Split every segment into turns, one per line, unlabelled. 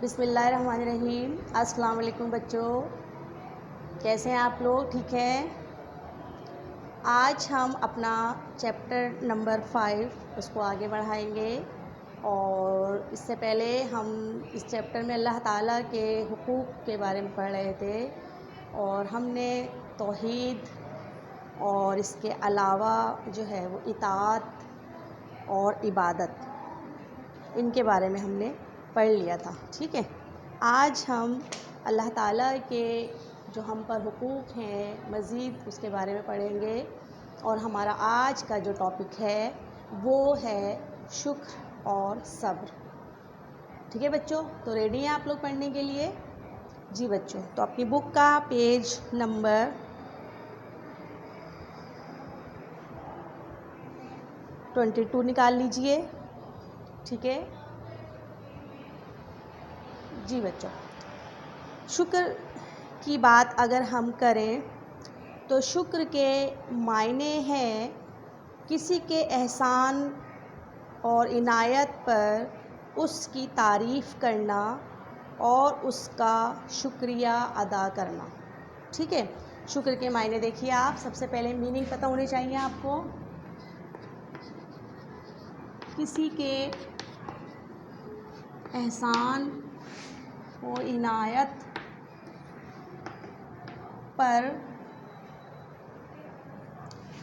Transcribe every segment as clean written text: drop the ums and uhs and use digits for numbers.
بسم اللہ الرحمن الرحیم۔ السلام علیکم بچوں، کیسے ہیں آپ لوگ؟ ٹھیک ہے۔ آج ہم اپنا چیپٹر نمبر 5 اس کو آگے بڑھائیں گے، اور اس سے پہلے ہم اس چیپٹر میں اللہ تعالیٰ کے حقوق کے بارے میں پڑھ رہے تھے، اور ہم نے توحید اور اس کے علاوہ جو ہے وہ اطاعت اور عبادت، ان کے بارے میں ہم نے پڑھ لیا تھا۔ ٹھیک ہے، آج ہم اللہ تعالیٰ کے جو ہم پر حقوق ہیں مزید اس کے بارے میں پڑھیں گے، اور ہمارا آج کا جو ٹاپک ہے وہ ہے شکر اور صبر۔ ٹھیک ہے بچوں، تو ریڈی ہیں آپ لوگ پڑھنے کے لیے؟ جی بچوں، تو اپنی بک کا پیج نمبر 22 نکال لیجئے۔ ٹھیک ہے جی بچوں، شکر کی بات اگر ہم کریں تو شکر کے معنی ہیں کسی کے احسان اور عنایت پر اس کی تعریف کرنا اور اس کا شکریہ ادا کرنا۔ ٹھیک ہے، شکر کے معنی دیکھیے آپ، سب سے پہلے میننگ پتہ ہونے چاہیے آپ کو۔ کسی کے احسان و عنایت پر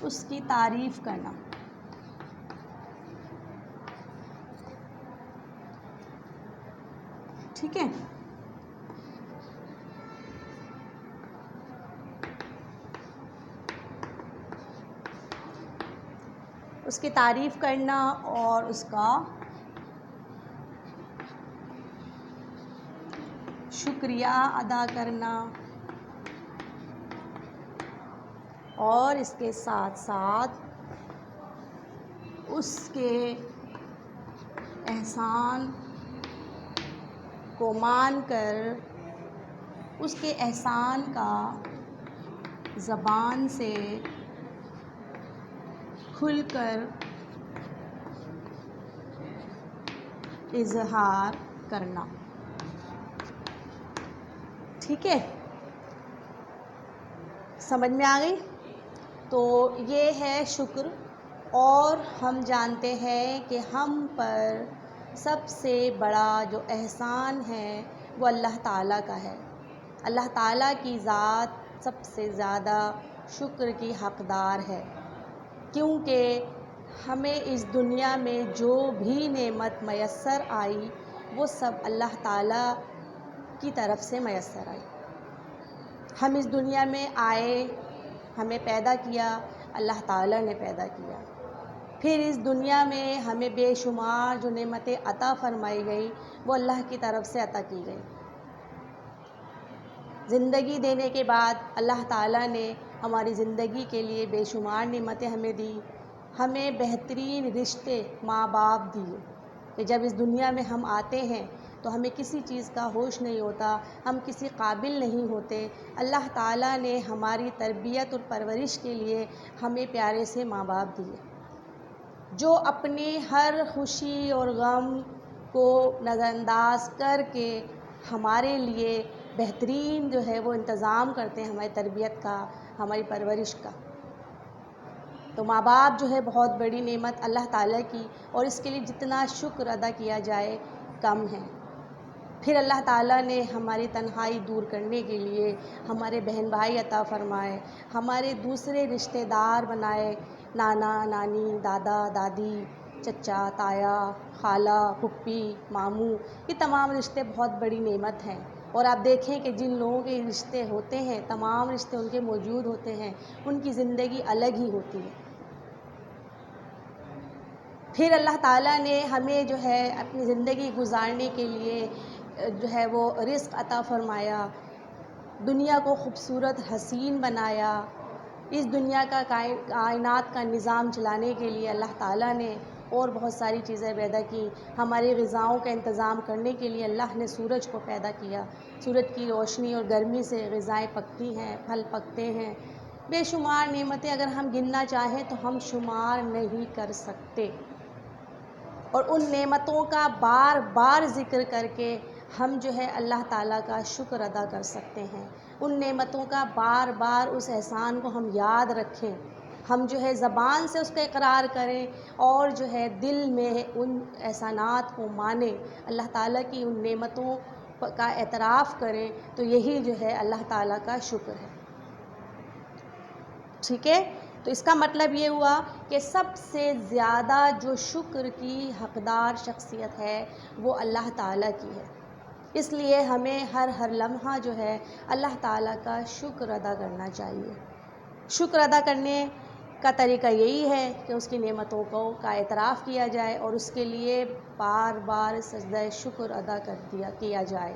اس کی تعریف کرنا۔ ٹھیک ہے، اس کی تعریف کرنا اور اس کا شکریہ ادا کرنا، اور اس کے ساتھ ساتھ اس کے احسان کو مان کر اس کے احسان کا زبان سے کھل کر اظہار کرنا۔ ٹھیک ہے، سمجھ میں آ گئی؟ تو یہ ہے شکر، اور ہم جانتے ہیں کہ ہم پر سب سے بڑا جو احسان ہے وہ اللہ تعالیٰ کا ہے۔ اللہ تعالیٰ کی ذات سب سے زیادہ شکر کی حقدار ہے، کیونکہ ہمیں اس دنیا میں جو بھی نعمت میسر آئی وہ سب اللہ تعالیٰ کی طرف سے میسر آئی۔ ہم اس دنیا میں آئے، ہمیں پیدا کیا، اللہ تعالیٰ نے پیدا کیا۔ پھر اس دنیا میں ہمیں بے شمار جو نعمتیں عطا فرمائی گئی وہ اللہ کی طرف سے عطا کی گئی۔ زندگی دینے کے بعد اللہ تعالیٰ نے ہماری زندگی کے لیے بے شمار نعمتیں ہمیں دی، ہمیں بہترین رشتے ماں باپ دیے کہ جب اس دنیا میں ہم آتے ہیں تو ہمیں کسی چیز کا ہوش نہیں ہوتا، ہم کسی قابل نہیں ہوتے۔ اللہ تعالیٰ نے ہماری تربیت اور پرورش کے لیے ہمیں پیارے سے ماں باپ دیے، جو اپنے ہر خوشی اور غم کو نظر انداز کر کے ہمارے لیے بہترین جو ہے وہ انتظام کرتے ہیں، ہماری تربیت کا، ہماری پرورش کا۔ تو ماں باپ جو ہے بہت بڑی نعمت اللہ تعالیٰ کی، اور اس کے لیے جتنا شکر ادا کیا جائے کم ہے۔ پھر اللہ تعالیٰ نے ہماری تنہائی دور کرنے کے لیے ہمارے بہن بھائی عطا فرمائے، ہمارے دوسرے رشتہ دار بنائے، نانا نانی، دادا دادی، چچا تایا، خالہ پھوپھی ماموں، یہ تمام رشتے بہت بڑی نعمت ہیں۔ اور آپ دیکھیں کہ جن لوگوں کے رشتے ہوتے ہیں، تمام رشتے ان کے موجود ہوتے ہیں، ان کی زندگی الگ ہی ہوتی ہے۔ پھر اللہ تعالیٰ نے ہمیں جو ہے اپنی زندگی گزارنے کے لیے جو ہے وہ رزق عطا فرمایا، دنیا کو خوبصورت حسین بنایا۔ اس دنیا کا کائنات کا نظام چلانے کے لیے اللہ تعالیٰ نے اور بہت ساری چیزیں پیدا کی۔ ہماری غذاؤں کا انتظام کرنے کے لیے اللہ نے سورج کو پیدا کیا، سورج کی روشنی اور گرمی سے غذائیں پکتی ہیں، پھل پکتے ہیں۔ بے شمار نعمتیں اگر ہم گننا چاہیں تو ہم شمار نہیں کر سکتے، اور ان نعمتوں کا بار بار ذکر کر کے ہم جو ہے اللہ تعالیٰ کا شکر ادا کر سکتے ہیں، ان نعمتوں کا بار بار اس احسان کو ہم یاد رکھیں، ہم جو ہے زبان سے اس کا اقرار کریں اور جو ہے دل میں ان احسانات کو مانیں، اللہ تعالیٰ کی ان نعمتوں کا اعتراف کریں، تو یہی جو ہے اللہ تعالیٰ کا شکر ہے۔ ٹھیک ہے، تو اس کا مطلب یہ ہوا کہ سب سے زیادہ جو شکر کی حقدار شخصیت ہے وہ اللہ تعالیٰ کی ہے، اس لیے ہمیں ہر لمحہ جو ہے اللہ تعالیٰ کا شکر ادا کرنا چاہیے۔ شکر ادا کرنے کا طریقہ یہی ہے کہ اس کی نعمتوں کا اعتراف کیا جائے اور اس کے لیے بار بار سجدہ شکر ادا کیا جائے،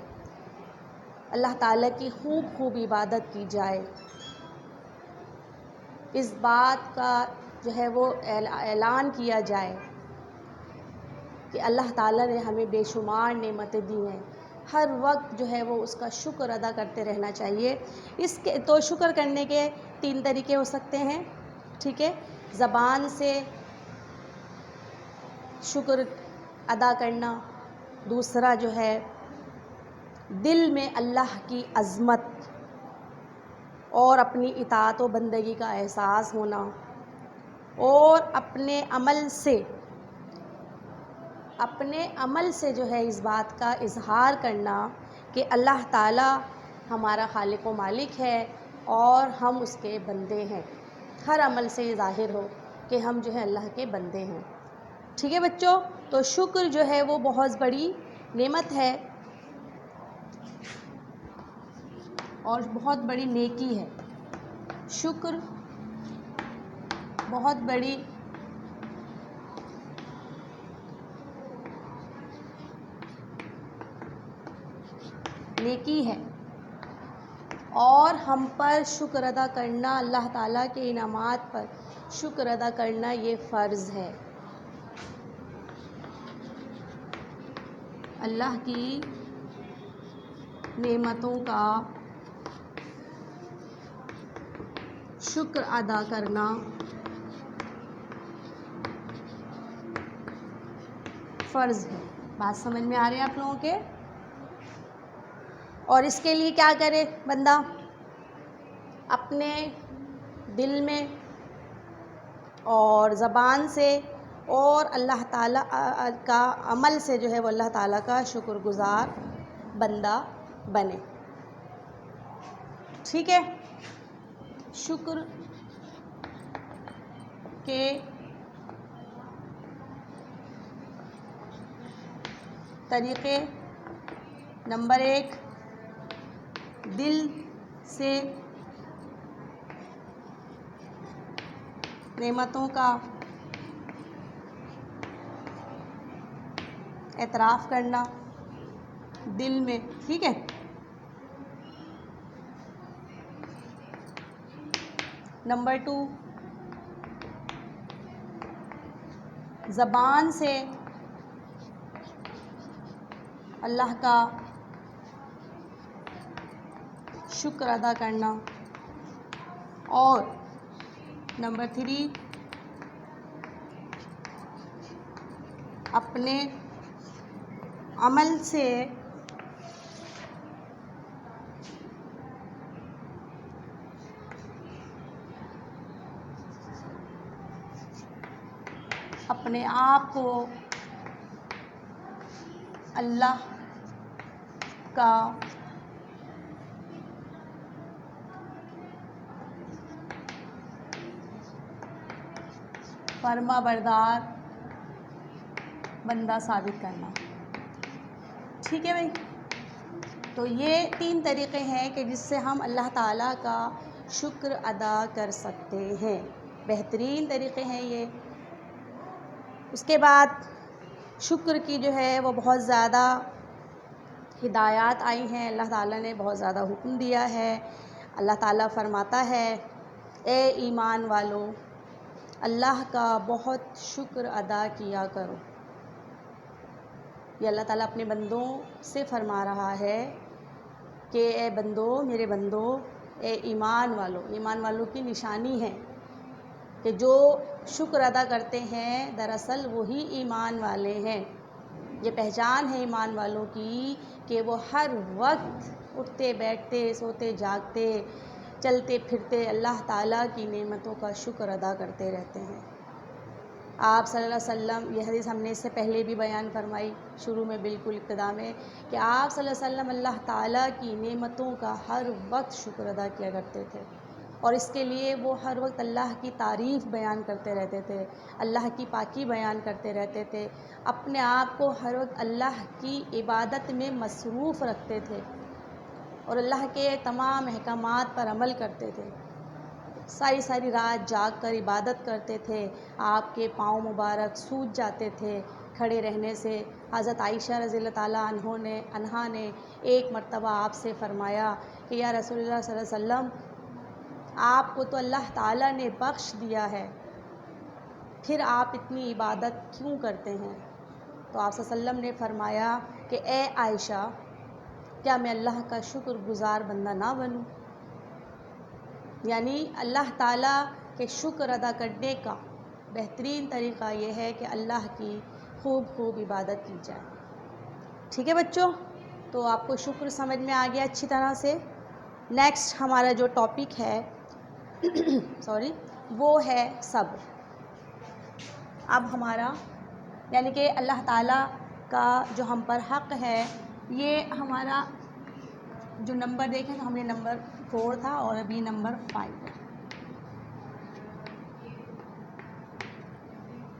اللہ تعالیٰ کی خوب عبادت کی جائے، اس بات کا جو ہے وہ اعلان کیا جائے کہ اللہ تعالیٰ نے ہمیں بے شمار نعمتیں دی ہیں، ہر وقت جو ہے وہ اس کا شکر ادا کرتے رہنا چاہیے۔ اس کے تو شکر کرنے کے 3 طریقے ہو سکتے ہیں، ٹھیک ہے، زبان سے شکر ادا کرنا، دوسرا جو ہے دل میں اللہ کی عظمت اور اپنی اطاعت و بندگی کا احساس ہونا، اور اپنے عمل سے جو ہے اس بات کا اظہار کرنا کہ اللہ تعالیٰ ہمارا خالق و مالک ہے اور ہم اس کے بندے ہیں، ہر عمل سے یہ ظاہر ہو کہ ہم جو ہے اللہ کے بندے ہیں۔ ٹھیک ہے بچوں، تو شکر جو ہے وہ بہت بڑی نعمت ہے اور بہت بڑی نیکی ہے، شکر بہت بڑی نیکی ہے، اور ہم پر شکر ادا کرنا، اللہ تعالیٰ کے انعامات پر شکر ادا کرنا یہ فرض ہے۔ اللہ کی نعمتوں کا شکر ادا کرنا فرض ہے۔ بات سمجھ میں آ رہی ہے آپ لوگوں کے؟ اور اس کے لیے کیا کرے بندہ؟ اپنے دل میں اور زبان سے اور اللہ تعالیٰ کا عمل سے جو ہے وہ اللہ تعالیٰ کا شکر گزار بندہ بنے۔ ٹھیک ہے، شکر کے طریقے: نمبر 1، دل سے نعمتوں کا اعتراف کرنا، دل میں، ٹھیک ہے۔ نمبر 2، زبان سے اللہ کا شکر ادا کرنا، اور نمبر 3، اپنے عمل سے اپنے آپ کو اللہ کا فرما بردار بندہ ثابت کرنا۔ ٹھیک ہے بھائی، تو یہ 3 طریقے ہیں کہ جس سے ہم اللہ تعالیٰ کا شکر ادا کر سکتے ہیں، بہترین طریقے ہیں یہ۔ اس کے بعد شکر کی جو ہے وہ بہت زیادہ ہدایات آئی ہیں، اللہ تعالیٰ نے بہت زیادہ حکم دیا ہے۔ اللہ تعالیٰ فرماتا ہے، اے ایمان والو، اللہ کا بہت شکر ادا کیا کرو۔ یہ اللہ تعالیٰ اپنے بندوں سے فرما رہا ہے کہ اے بندو، میرے بندو، اے ایمان والوں کی نشانی ہے کہ جو شکر ادا کرتے ہیں دراصل وہی ایمان والے ہیں۔ یہ پہچان ہے ایمان والوں کی کہ وہ ہر وقت اٹھتے بیٹھتے سوتے جاگتے چلتے پھرتے اللہ تعالیٰ کی نعمتوں کا شکر ادا کرتے رہتے ہیں۔ آپ صلی اللہ علیہ وسلم، یہ حدیث ہم نے اس سے پہلے بھی بیان فرمائی شروع میں بالکل ابتدا میں، کہ آپ صلی اللہ علیہ وسلم اللہ تعالیٰ کی نعمتوں کا ہر وقت شکر ادا کیا کرتے تھے، اور اس کے لیے وہ ہر وقت اللہ کی تعریف بیان کرتے رہتے تھے، اللہ کی پاکی بیان کرتے رہتے تھے، اپنے آپ کو ہر وقت اللہ کی عبادت میں مصروف رکھتے تھے اور اللہ کے تمام احکامات پر عمل کرتے تھے، ساری رات جاگ کر عبادت کرتے تھے، آپ کے پاؤں مبارک سوج جاتے تھے کھڑے رہنے سے۔ حضرت عائشہ رضی اللہ تعالیٰ عنہا نے ایک مرتبہ آپ سے فرمایا کہ یا رسول اللہ صلی اللہ علیہ وسلم، آپ کو تو اللہ تعالیٰ نے بخش دیا ہے، پھر آپ اتنی عبادت کیوں کرتے ہیں؟ تو آپ صلی اللہ علیہ وسلم نے فرمایا کہ اے عائشہ، کیا میں اللہ کا شکر گزار بندہ نہ بنوں؟ یعنی اللہ تعالیٰ کے شکر ادا کرنے کا بہترین طریقہ یہ ہے کہ اللہ کی خوب عبادت کی جائے۔ ٹھیک ہے بچوں، تو آپ کو شکر سمجھ میں آ گیا اچھی طرح سے۔ نیکسٹ ہمارا جو ٹاپک ہے وہ ہے صبر۔ اب ہمارا یعنی کہ اللہ تعالیٰ کا جو ہم پر حق ہے، یہ ہمارا جو نمبر دیکھیں تو ہم نے نمبر 4 تھا اور ابھی نمبر 5 ہے۔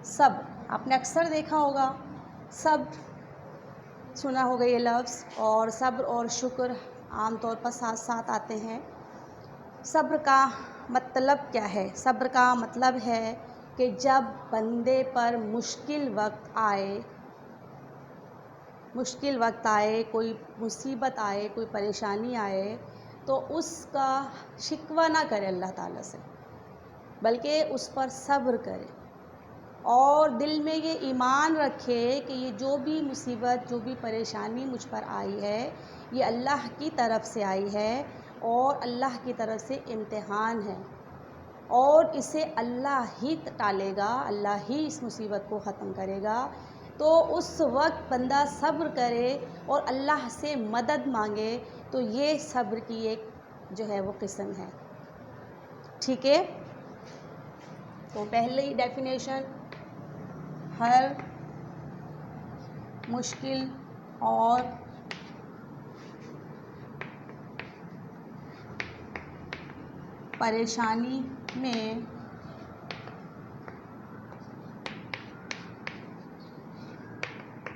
صبر، آپ نے اکثر دیکھا ہوگا، صبر سنا ہوگا یہ لفظ، اور صبر اور شکر عام طور پر ساتھ ساتھ آتے ہیں۔ صبر کا مطلب کیا ہے؟ صبر کا مطلب ہے کہ جب بندے پر مشکل وقت آئے، کوئی مصیبت آئے، کوئی پریشانی آئے، تو اس کا شکوہ نہ کرے اللہ تعالیٰ سے، بلکہ اس پر صبر کرے اور دل میں یہ ایمان رکھے کہ یہ جو بھی مصیبت، جو بھی پریشانی مجھ پر آئی ہے، یہ اللہ کی طرف سے آئی ہے اور اللہ کی طرف سے امتحان ہے، اور اسے اللہ ہی ٹالے گا، اللہ ہی اس مصیبت کو ختم کرے گا۔ تو اس وقت بندہ صبر کرے اور اللہ سے مدد مانگے، تو یہ صبر کی ایک جو ہے وہ قسم ہے۔ ٹھیک ہے، تو پہلی ڈیفینیشن، ہر مشکل اور پریشانی میں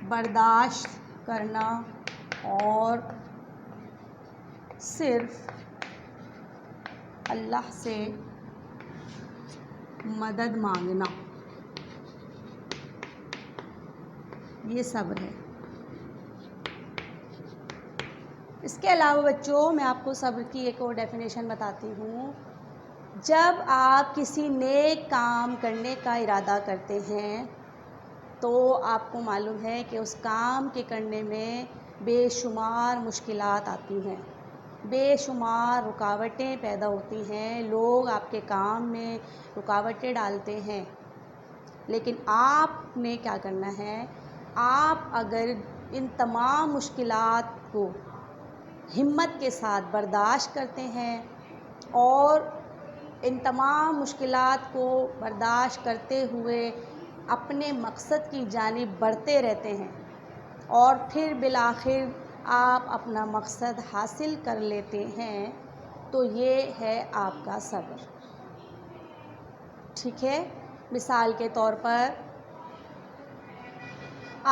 برداشت کرنا اور صرف اللہ سے مدد مانگنا، یہ صبر ہے۔ اس کے علاوہ بچوں، میں آپ کو صبر کی ایک اور ڈیفینیشن بتاتی ہوں۔ جب آپ کسی نیک کام کرنے کا ارادہ کرتے ہیں تو آپ کو معلوم ہے کہ اس کام کے کرنے میں بے شمار مشکلات آتی ہیں، بے شمار رکاوٹیں پیدا ہوتی ہیں، لوگ آپ کے کام میں رکاوٹیں ڈالتے ہیں، لیکن آپ نے کیا کرنا ہے؟ آپ اگر ان تمام مشکلات کو ہمت کے ساتھ برداشت کرتے ہیں اور ان تمام مشکلات کو برداشت کرتے ہوئے اپنے مقصد کی جانب بڑھتے رہتے ہیں اور پھر بالآخر آپ اپنا مقصد حاصل کر لیتے ہیں، تو یہ ہے آپ کا صبر۔ ٹھیک ہے، مثال کے طور پر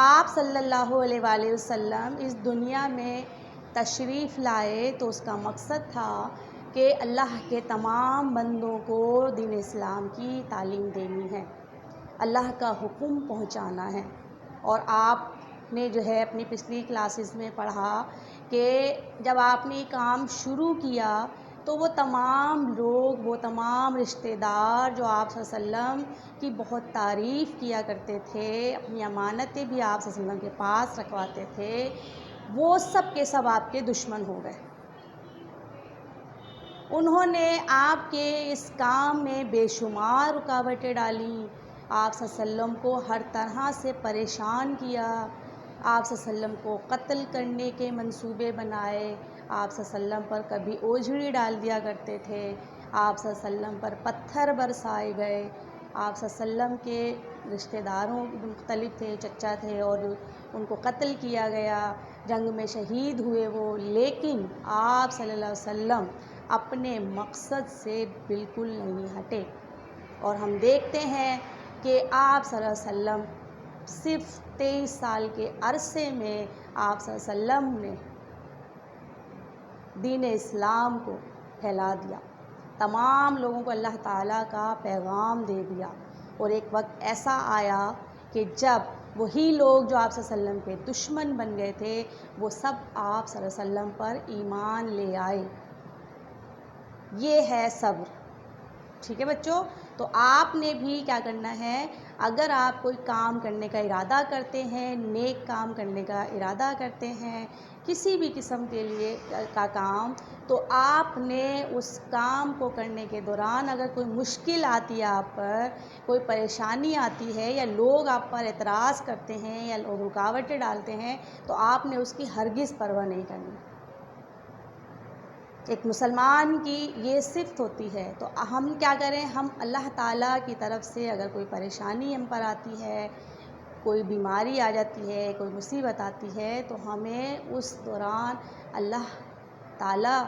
آپ صلی اللہ علیہ وآلہ وسلم اس دنیا میں تشریف لائے تو اس کا مقصد تھا کہ اللہ کے تمام بندوں کو دین اسلام کی تعلیم دینی ہے، اللہ کا حکم پہنچانا ہے۔ اور آپ نے جو ہے اپنی پچھلی کلاسز میں پڑھا کہ جب آپ نے کام شروع کیا تو وہ تمام لوگ، وہ تمام رشتہ دار جو آپ صلی اللہ علیہ وسلم کی بہت تعریف کیا کرتے تھے، اپنی امانتیں بھی آپ صلی اللہ علیہ وسلم کے پاس رکھواتے تھے، وہ سب کے سب آپ کے دشمن ہو گئے۔ انہوں نے آپ کے اس کام میں بے شمار رکاوٹیں ڈالیں، آپ صلی اللہ علیہ وسلم کو ہر طرح سے پریشان کیا، آپ صلی اللہ علیہ وسلم کو قتل کرنے کے منصوبے بنائے، آپ صلی اللہ علیہ وسلم پر کبھی اوجھڑی ڈال دیا کرتے تھے، آپ صلی اللہ علیہ وسلم پر پتھر برسائے گئے، آپ صلی اللہ علیہ وسلم کے رشتہ داروں مختلف تھے، چچا تھے اور ان کو قتل کیا گیا، جنگ میں شہید ہوئے وہ، لیکن آپ صلی اللہ علیہ وسلم اپنے مقصد سے بالکل نہیں ہٹے، اور ہم دیکھتے ہیں کہ آپ صلی اللہ علیہ وسلم صرف 23 سال کے عرصے میں آپ صلی اللہ علیہ وسلم نے دین اسلام کو پھیلا دیا، تمام لوگوں کو اللہ تعالیٰ کا پیغام دے دیا، اور ایک وقت ایسا آیا کہ جب وہی لوگ جو آپ صلی اللہ علیہ وسلم کے دشمن بن گئے تھے وہ سب آپ صلی اللہ علیہ وسلم پر ایمان لے آئے۔ یہ ہے صبر، ٹھیک ہے بچوں؟ تو آپ نے بھی کیا کرنا ہے، اگر آپ کوئی کام کرنے کا ارادہ کرتے ہیں، نیک کام کرنے کا ارادہ کرتے ہیں، کسی بھی قسم کے لیے کا کام، تو آپ نے اس کام کو کرنے کے دوران اگر کوئی مشکل آتی ہے، آپ پر کوئی پریشانی آتی ہے، یا لوگ آپ پر اعتراض کرتے ہیں یا لوگ رکاوٹیں ڈالتے ہیں، تو آپ نے اس کی ہرگز پرواہ نہیں کرنی۔ ایک مسلمان کی یہ صفت ہوتی ہے، تو ہم کیا کریں، ہم اللہ تعالیٰ کی طرف سے اگر کوئی پریشانی ہم پر آتی ہے، کوئی بیماری آ جاتی ہے، کوئی مصیبت آتی ہے، تو ہمیں اس دوران اللہ تعالیٰ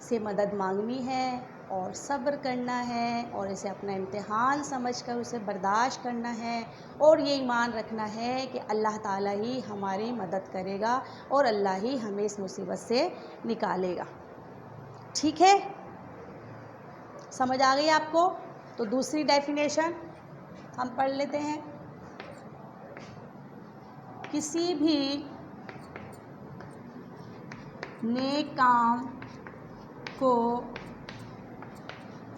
سے مدد مانگنی ہے اور صبر کرنا ہے، اور اسے اپنا امتحان سمجھ کر اسے برداشت کرنا ہے، اور یہ ایمان رکھنا ہے کہ اللہ تعالیٰ ہی ہماری مدد کرے گا اور اللہ ہی ہمیں اس مصیبت سے نکالے گا۔ ٹھیک ہے، سمجھ آ گئی آپ کو؟ تو دوسری ڈیفینیشن ہم پڑھ لیتے ہیں۔ کسی بھی نیک کام کو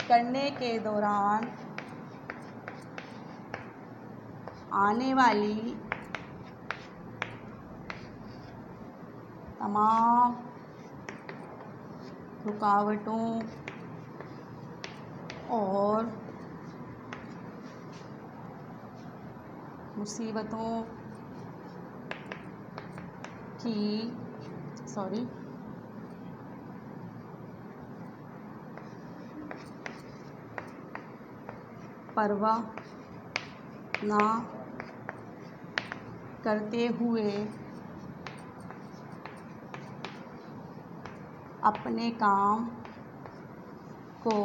کرنے کے دوران آنے والی تمام رکاوٹوں اور مصیبتوں کی پرواہ نہ کرتے ہوئے اپنے کام کو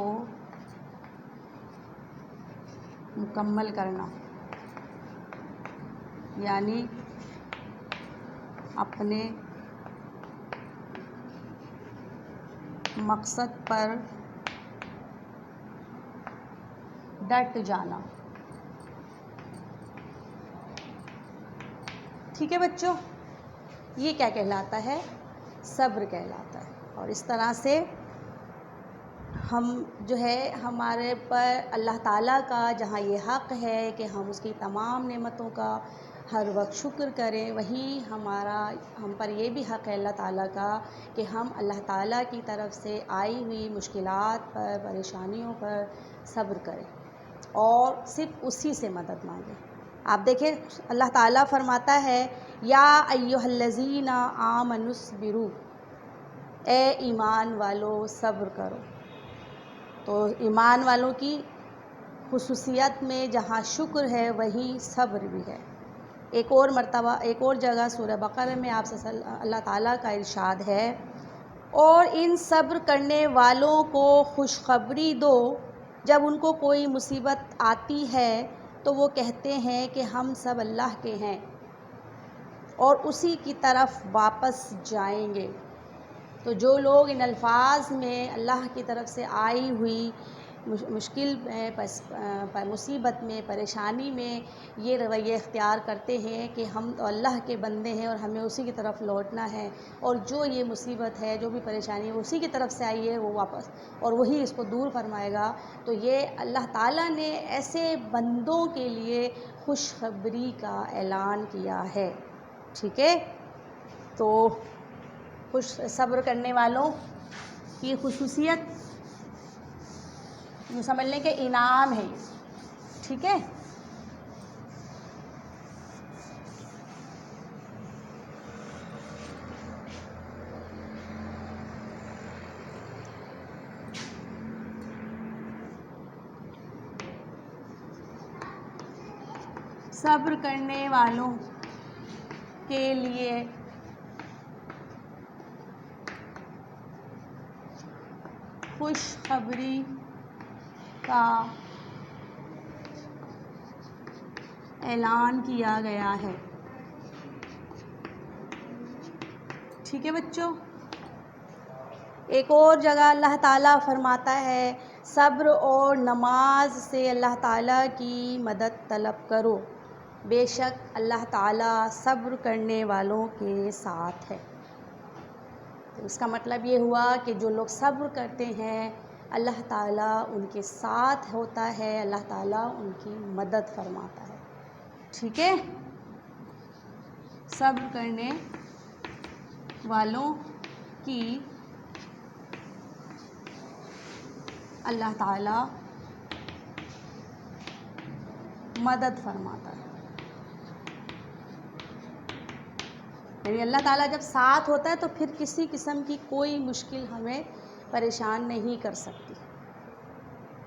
مکمل کرنا، یعنی اپنے مقصد پر ڈٹ جانا۔ ٹھیک ہے بچوں، یہ کیا کہلاتا ہے؟ صبر کہلاتا ہے۔ اور اس طرح سے ہم جو ہے ہمارے پر اللہ تعالیٰ کا جہاں یہ حق ہے کہ ہم اس کی تمام نعمتوں کا ہر وقت شکر کریں، وہیں ہم پر یہ بھی حق ہے اللہ تعالیٰ کا کہ ہم اللہ تعالیٰ کی طرف سے آئی ہوئی مشکلات پر، پریشانیوں پر صبر کریں اور صرف اسی سے مدد مانگیں۔ آپ دیکھیں اللہ تعالیٰ فرماتا ہے یا ایھا الذین آمنوا اصبروا، اے ایمان والو صبر کرو۔ تو ایمان والوں کی خصوصیت میں جہاں شکر ہے وہیں صبر بھی ہے۔ ایک اور مرتبہ، ایک اور جگہ سورہ بقرہ میں آپ سے اللہ تعالیٰ کا ارشاد ہے، اور ان صبر کرنے والوں کو خوشخبری دو، جب ان کو کوئی مصیبت آتی ہے تو وہ کہتے ہیں کہ ہم سب اللہ کے ہیں اور اسی کی طرف واپس جائیں گے۔ تو جو لوگ ان الفاظ میں اللہ کی طرف سے آئی ہوئی مشکل میں، مصیبت میں، پریشانی میں یہ رویہ اختیار کرتے ہیں کہ ہم تو اللہ کے بندے ہیں اور ہمیں اسی کی طرف لوٹنا ہے، اور جو یہ مصیبت ہے، جو بھی پریشانی ہے، وہ اسی کی طرف سے آئی ہے، وہ واپس، اور وہی اس کو دور فرمائے گا، تو یہ اللہ تعالیٰ نے ایسے بندوں کے لیے خوشخبری کا اعلان کیا ہے۔ ٹھیک ہے، تو صبر کرنے والوں کی خصوصیت یہ سمجھ لیں کہ انعام ہے۔ ٹھیک ہے، صبر کرنے والوں کے لیے خوشخبری کا اعلان کیا گیا ہے۔ ٹھیک ہے بچوں، ایک اور جگہ اللہ تعالیٰ فرماتا ہے صبر اور نماز سے اللہ تعالیٰ کی مدد طلب کرو، بے شک اللہ تعالیٰ صبر کرنے والوں کے ساتھ ہے۔ تو اس کا مطلب یہ ہوا کہ جو لوگ صبر کرتے ہیں اللہ تعالیٰ ان کے ساتھ ہوتا ہے، اللہ تعالیٰ ان کی مدد فرماتا ہے۔ ٹھیک ہے، صبر کرنے والوں کی اللہ تعالیٰ مدد فرماتا ہے۔ یعنی اللہ تعالیٰ جب ساتھ ہوتا ہے تو پھر کسی قسم کی کوئی مشکل ہمیں پریشان نہیں کر سکتی۔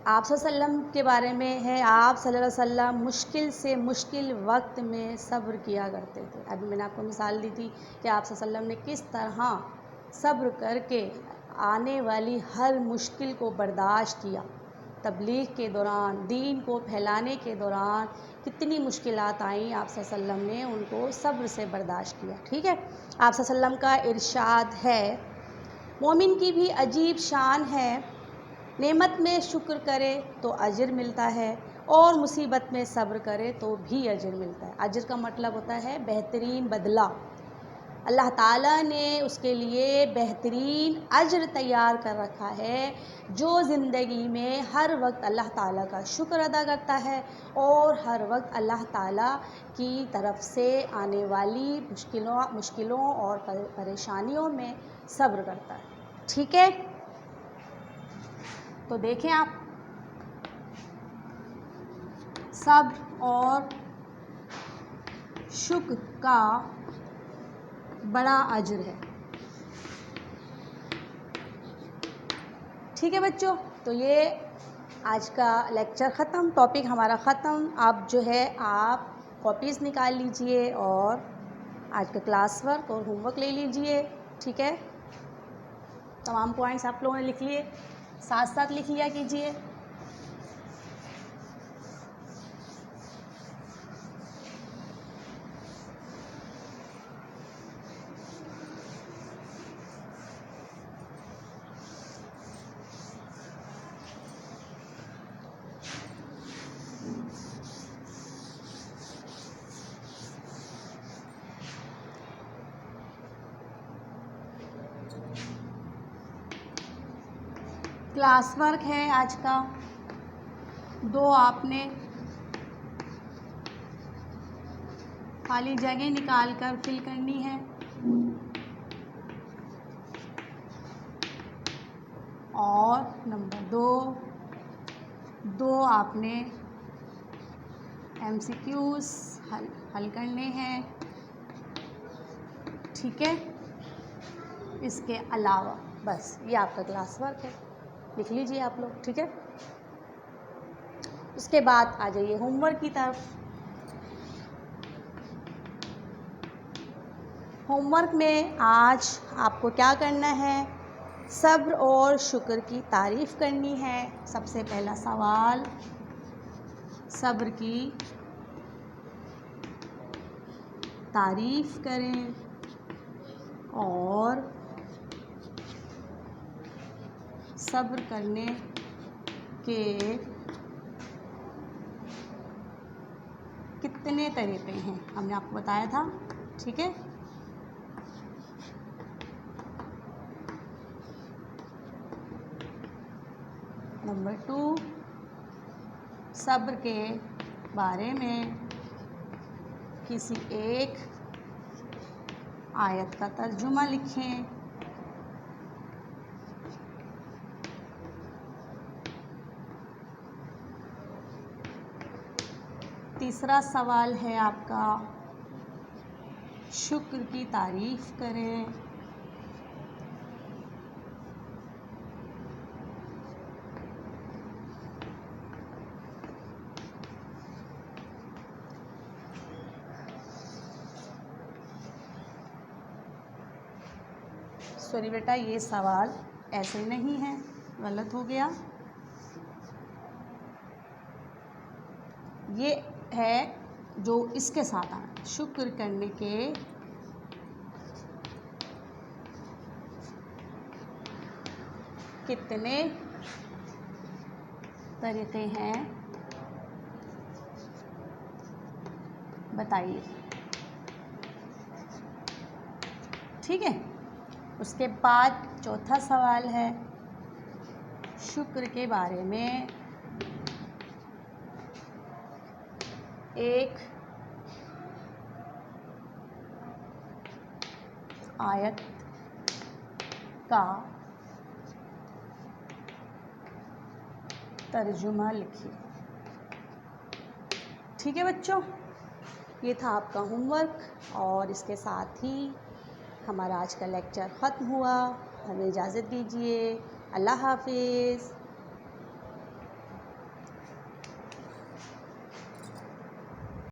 آپ صلی اللہ علیہ وسلم کے بارے میں ہے، آپ صلی اللہ علیہ وسلم مشکل سے مشکل وقت میں صبر کیا کرتے تھے۔ ابھی میں نے آپ کو مثال دی تھی کہ آپ صلی اللہ علیہ وسلم نے کس طرح صبر کر کے آنے والی ہر مشکل کو برداشت کیا۔ تبلیغ کے دوران، دین کو پھیلانے کے دوران کتنی مشکلات آئیں، آپ صلی اللہ علیہ وسلم نے ان کو صبر سے برداشت کیا۔ ٹھیک ہے، آپ صلی اللہ علیہ وسلم کا ارشاد ہے مومن کی بھی عجیب شان ہے، نعمت میں شکر کرے تو اجر ملتا ہے اور مصیبت میں صبر کرے تو بھی اجر ملتا ہے۔ اجر کا مطلب ہوتا ہے بہترین بدلہ۔ اللہ تعالیٰ نے اس کے لیے بہترین اجر تیار کر رکھا ہے۔ جو زندگی میں ہر وقت اللہ تعالیٰ کا شکر ادا کرتا ہے اور ہر وقت اللہ تعالیٰ کی طرف سے آنے والی مشکلوں اور پریشانیوں میں صبر کرتا ہے۔ ٹھیک ہے، تو دیکھیں آپ، صبر اور شکر کا بڑا اجر ہے۔ ٹھیک ہے بچوں، تو یہ آج کا لیکچر ختم، ٹاپک ہمارا ختم۔ اب جو ہے آپ کاپیز نکال لیجئے اور آج کا کلاس ورک اور ہوم ورک لے لیجئے۔ ٹھیک ہے، تمام پوائنٹس آپ لوگوں نے لکھ لیے، ساتھ ساتھ لکھ لیا کیجئے۔ کلاس ورک ہے آج کا، 2 آپ نے خالی جگہ نکال کر فل کرنی ہے، اور نمبر 2 آپ نے MCQs حل کرنے ہیں۔ ٹھیک ہے، اس کے علاوہ بس یہ آپ کا کلاس ورک ہے، لکھ لیجئے آپ لوگ۔ ٹھیک ہے، اس کے بعد آ جائیے ہوم ورک کی طرف۔ ہوم ورک میں آج آپ کو کیا کرنا ہے، صبر اور شکر کی تعریف کرنی ہے۔ سب سے پہلا سوال، صبر کی تعریف کریں اور صبر کرنے کے کتنے طریقے ہیں، ہم نے آپ کو بتایا تھا۔ ٹھیک ہے، نمبر 2، صبر کے بارے میں کسی ایک آیت کا ترجمہ لکھیں۔ تیسرا سوال ہے آپ کا، شکر کی تعریف کریں۔ سوری بیٹا، یہ سوال ایسے نہیں ہے، غلط ہو گیا. یہ ہے جو اس کے ساتھ آنا، شکر کرنے کے کتنے طریقے ہیں بتائیے. ٹھیک ہے. اس کے بعد چوتھا سوال ہے شکر کے بارے میں ایک آیت کا ترجمہ لکھیے. ٹھیک ہے بچوں، یہ تھا آپ کا ہوم ورک، اور اس کے ساتھ ہی ہمارا آج کا لیکچر ختم ہوا. ہمیں اجازت دیجیے. اللہ حافظ.